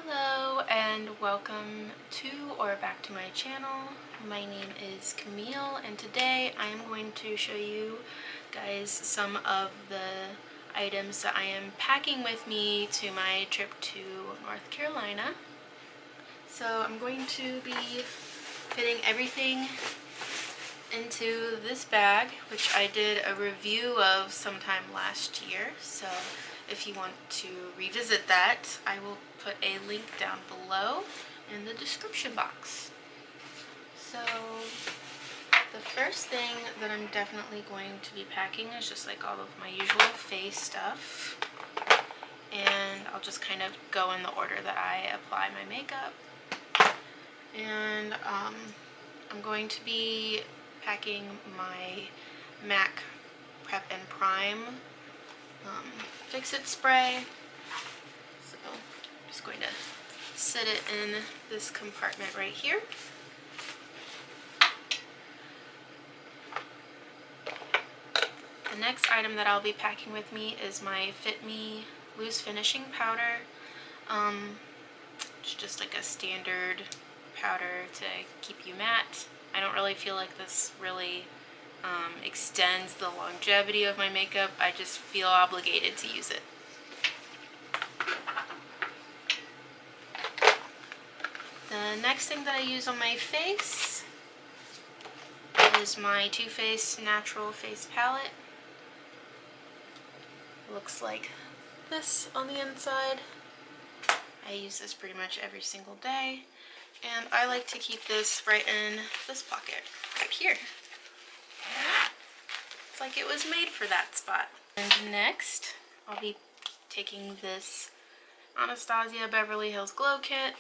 Hello and welcome to or back to my channel. My name is Camille and today I am going to show you guys some of the items that I am packing with me to my trip to North Carolina. So I'm going to be fitting everything into this bag, which I did a review of sometime last year. So if you want to revisit that, I will put a link down below in the description box. So the first thing that I'm definitely going to be packing is just like all of my usual face stuff. And I'll just kind of go in the order that I apply my makeup. And I'm going to be packing my MAC Prep and Prime Fix-It spray. So I'm just going to sit it in this compartment right here. The next item that I'll be packing with me is my Fit Me Loose Finishing Powder. It's just like a standard powder to keep you matte. I don't really feel like this really extends the longevity of my makeup. I just feel obligated to use it. The next thing that I use on my face is my Too Faced Natural Face Palette. It looks like this on the inside. I use this pretty much every single day, and I like to keep this right in this pocket, right here. It's like it was made for that spot. And next, I'll be taking this Anastasia Beverly Hills Glow Kit.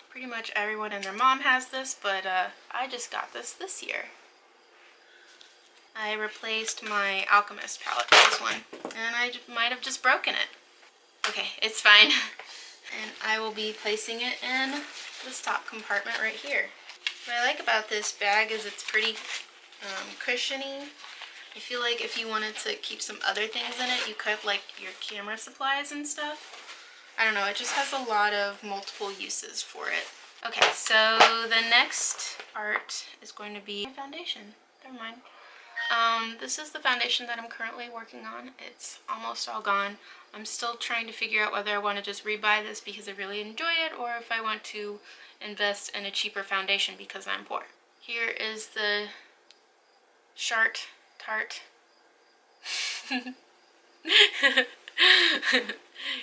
Pretty much everyone and their mom has this, but I just got this year. I replaced my Alchemist palette with this one, and I might have just broken it. Okay, it's fine. And I will be placing it in this top compartment right here. What I like about this bag is it's pretty cushiony. I feel like if you wanted to keep some other things in it, you could, like your camera supplies and stuff. I don't know, it just has a lot of multiple uses for it. Okay, so the next part is going to be foundation. Never mind. This is the foundation that I'm currently working on. It's almost all gone. I'm still trying to figure out whether I want to just rebuy this because I really enjoy it, or if I want to invest in a cheaper foundation because I'm poor. Here is the Tarte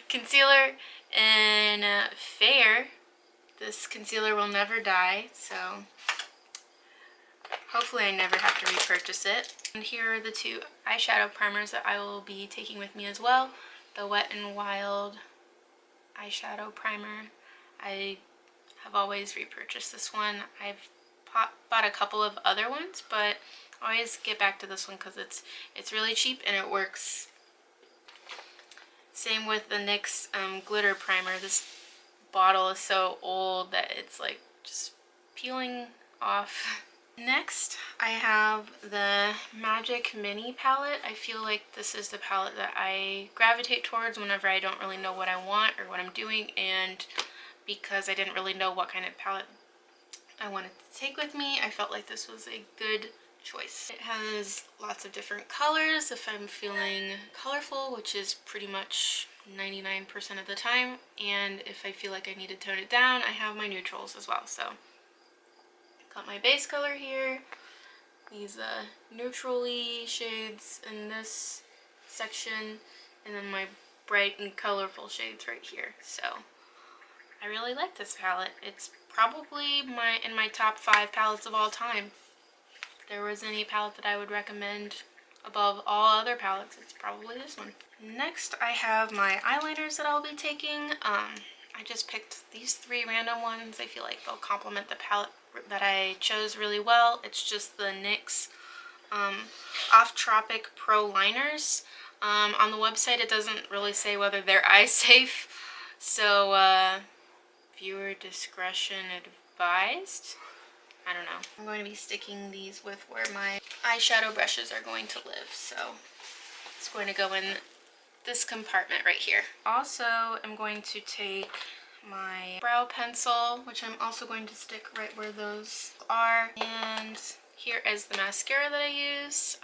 concealer in Fair. This concealer will never die, so hopefully I never have to repurchase it. And here are the two eyeshadow primers that I will be taking with me as well. The Wet n Wild eyeshadow primer. I have always repurchased this one. I've bought a couple of other ones, but I always get back to this one because it's really cheap and it works. Same with the NYX glitter primer. This bottle is so old that it's like just peeling off. Next, I have the Magic Mini palette. I feel like this is the palette that I gravitate towards whenever I don't really know what I want or what I'm doing, and because I didn't really know what kind of palette I wanted to take with me, I felt like this was a good choice. It has lots of different colors if I'm feeling colorful, which is pretty much 99% of the time, and if I feel like I need to tone it down, I have my neutrals as well. So got my base color here, these neutrally shades in this section, and then my bright and colorful shades right here. So I really like this palette. It's probably in my top 5 palettes of all time. If there was any palette that I would recommend above all other palettes, it's probably this one. Next, I have my eyeliners that I'll be taking. I just picked these 3 random ones. I feel like they'll complement the palette that I chose really well. It's just the NYX Off Tropic Pro liners. On the website it doesn't really say whether they're eye safe, so viewer discretion advised. I don't know. I'm going to be sticking these with where my eyeshadow brushes are going to live, so it's going to go in this compartment right here. Also, I'm going to take my brow pencil, which I'm also going to stick right where those are. And here is the mascara that I use.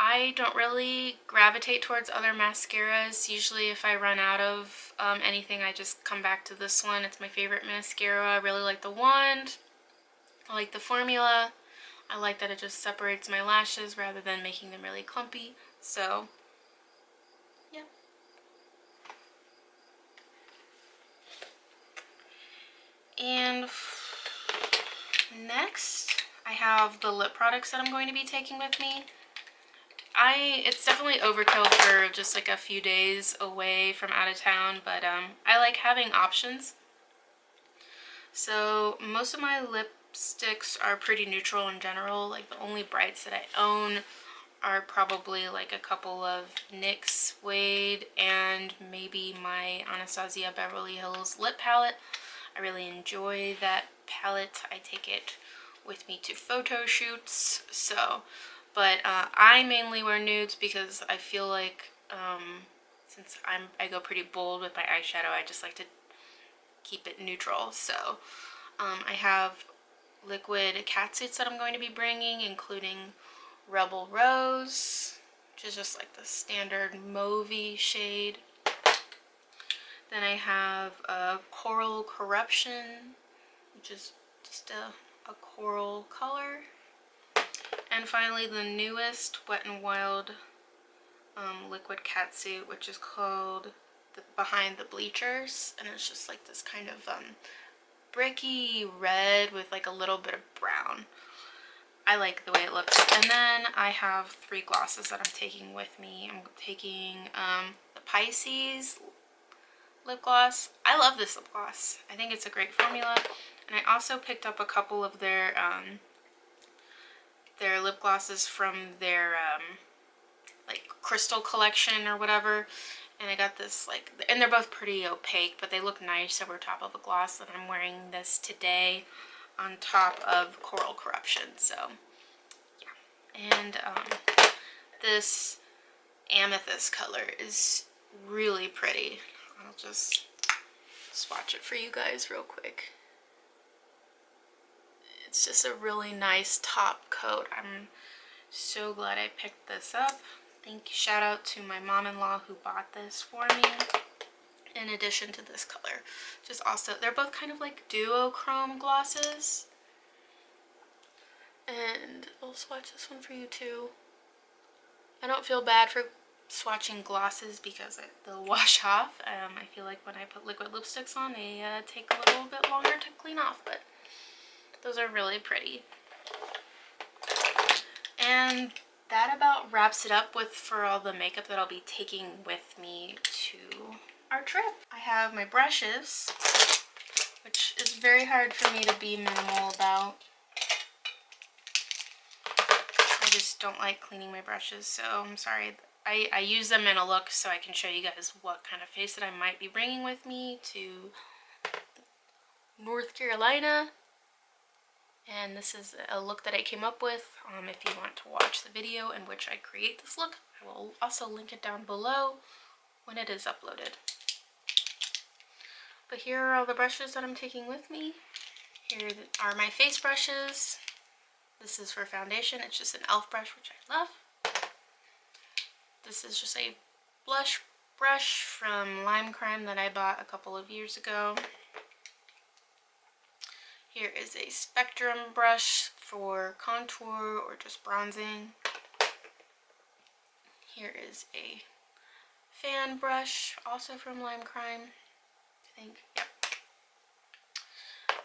I don't really gravitate towards other mascaras. Usually if I run out of anything, I just come back to this one. It's my favorite mascara. I really like the wand. I like the formula. I like that it just separates my lashes rather than making them really clumpy. So, yeah. And next, I have the lip products that I'm going to be taking with me. It's definitely overkill for just like a few days away from out of town, but I like having options. So most of my lipsticks are pretty neutral in general. Like the only brights that I own are probably like a couple of NYX Wade and maybe my Anastasia Beverly Hills lip palette. I really enjoy that palette. I take it with me to photo shoots. So, but I mainly wear nudes because I feel like since I go pretty bold with my eyeshadow, I just like to keep it neutral. So I have liquid catsuits that I'm going to be bringing, including Rebel Rose, which is just like the standard mauvey shade. Then I have Coral Corruption, which is just a coral color. And finally the newest Wet n Wild liquid catsuit, which is called Behind the Bleachers, and it's just like this kind of bricky red with like a little bit of brown. I like the way it looks. And then I have 3 glosses that I'm taking with me. I'm taking the Pisces lip gloss. I love this lip gloss. I think it's a great formula. And I also picked up a couple of their lip glosses from their like crystal collection or whatever. And I got this like, and they're both pretty opaque, but they look nice over top of a gloss. And I'm wearing this today on top of Coral Corruption. So yeah. And this amethyst color is really pretty. I'll just swatch it for you guys real quick. It's just a really nice top coat. I'm so glad I picked this up. Shout out to my mom-in-law who bought this for me in addition to this color. Just also, they're both kind of like duochrome glosses. And I'll swatch this one for you too. I don't feel bad for swatching glosses because they'll wash off. I feel like when I put liquid lipsticks on, they take a little bit longer to clean off, but those are really pretty. And that about wraps it up for all the makeup that I'll be taking with me to our trip. I have my brushes, which is very hard for me to be minimal about. I just don't like cleaning my brushes, so I'm sorry. I use them in a look so I can show you guys what kind of face that I might be bringing with me to North Carolina. And this is a look that I came up with. If you want to watch the video in which I create this look, I will also link it down below when it is uploaded. But here are all the brushes that I'm taking with me. Here are my face brushes. This is for foundation. It's just an e.l.f. brush, which I love. This is just a blush brush from Lime Crime that I bought a couple of years ago. Here is a Spectrum brush for contour or just bronzing. Here is a fan brush, also from Lime Crime, I think. Yep.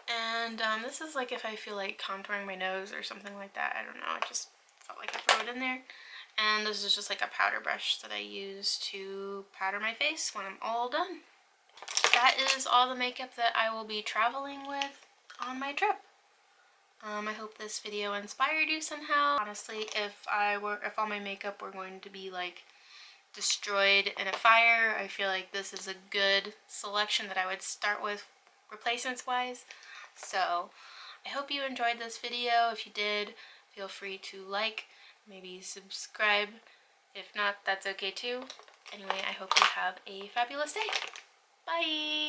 And this is like if I feel like contouring my nose or something like that. I don't know. I just felt like I throw it in there. And this is just like a powder brush that I use to powder my face when I'm all done. That is all the makeup that I will be traveling with on my trip. I hope this video inspired you somehow. Honestly, if all my makeup were going to be like destroyed in a fire, I feel like this is a good selection that I would start with replacements wise. So I hope you enjoyed this video. If you did, feel free to like, maybe subscribe. If not, that's okay too. Anyway, I hope you have a fabulous day. Bye!